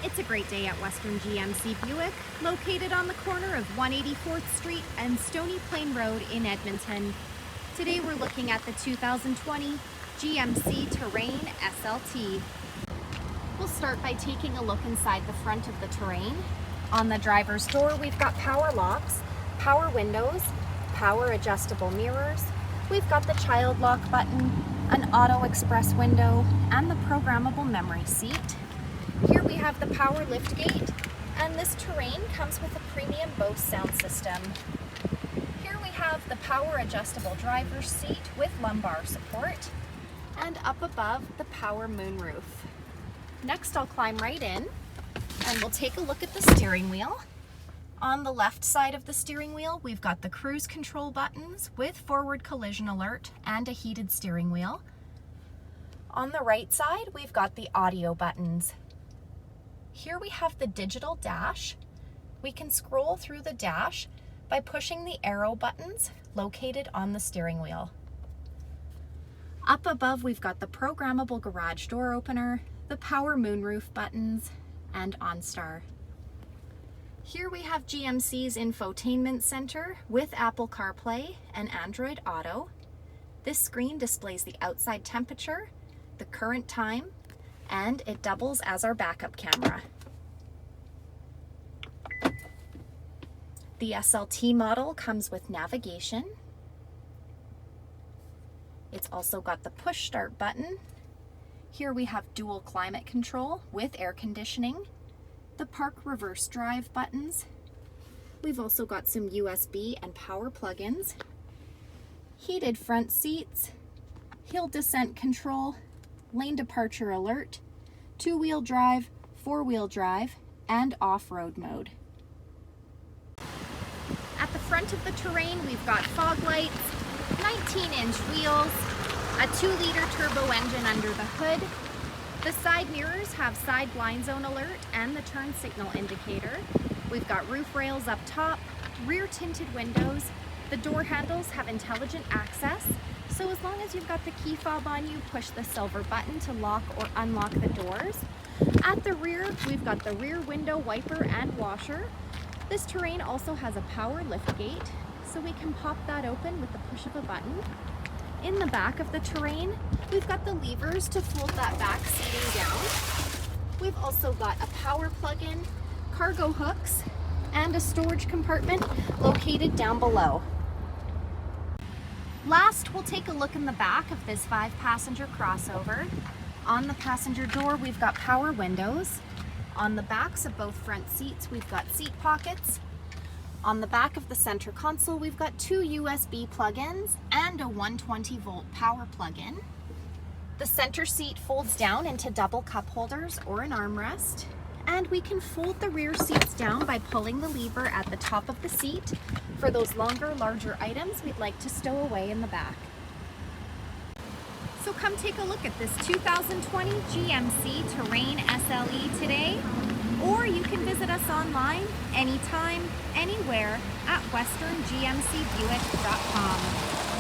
It's a great day at Western GMC Buick, located on the corner of 184th Street and Stony Plain Road in Edmonton. Today we're looking at the 2020 GMC Terrain SLT. We'll start by taking a look inside the front of the Terrain. On the driver's door, we've got power locks, power windows, power adjustable mirrors. We've got the child lock button, an auto express window, and the programmable memory seat. Here we have the power liftgate, and this Terrain comes with a premium Bose sound system. Here we have the power adjustable driver's seat with lumbar support, and up above the power moonroof. Next I'll climb right in, and we'll take a look at the steering wheel. On the left side of the steering wheel, we've got the cruise control buttons with forward collision alert and a heated steering wheel. On the right side, we've got the audio buttons. Here we have the digital dash. We can scroll through the dash by pushing the arrow buttons located on the steering wheel. Up above, we've got the programmable garage door opener, the power moonroof buttons, and OnStar. Here we have GMC's infotainment center with Apple CarPlay and Android Auto. This screen displays the outside temperature, the current time, and it doubles as our backup camera. The SLT model comes with navigation. It's also got the push start button. Here we have dual climate control with air conditioning, the park reverse drive buttons. We've also got some USB and power plug-ins, heated front seats, hill descent control, lane departure alert, two-wheel drive, four-wheel drive, and off-road mode. At the front of the Terrain, we've got fog lights, 19-inch wheels, a 2-liter turbo engine under the hood. The side mirrors have side blind zone alert and the turn signal indicator. We've got roof rails up top, rear tinted windows. The door handles have intelligent access, so as long as you've got the key fob on you, push the silver button to lock or unlock the doors. At the rear, we've got the rear window wiper and washer. This Terrain also has a power liftgate, so we can pop that open with the push of a button. In the back of the Terrain, we've got the levers to fold that back seating down. We've also got a power plug-in, cargo hooks, and a storage compartment located down below. Last, we'll take a look in the back of this 5-passenger crossover. On the passenger door, we've got power windows. On the backs of both front seats, we've got seat pockets. On the back of the center console, we've got 2 USB plug-ins and a 120-volt power plug-in. The center seat folds down into double cup holders or an armrest, and we can fold the rear seats down by pulling the lever at the top of the seat for those longer, larger items we'd like to stow away in the back. So come take a look at this 2020 GMC Terrain SLE today, or you can visit us online anytime, anywhere at westerngmcbuick.com.